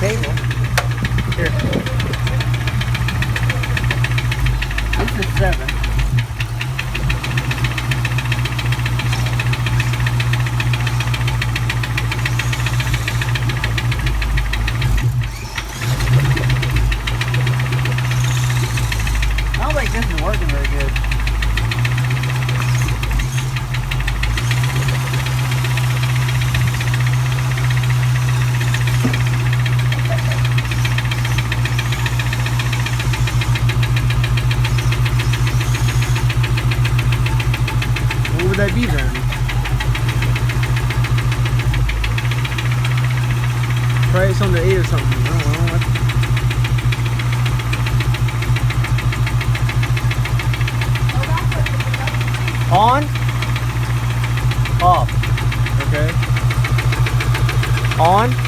cable. Here. This is 7. I don't think this is working very good. What would that be then? Probably it's on the 8 or something. I don't know. On. Off. Okay. On.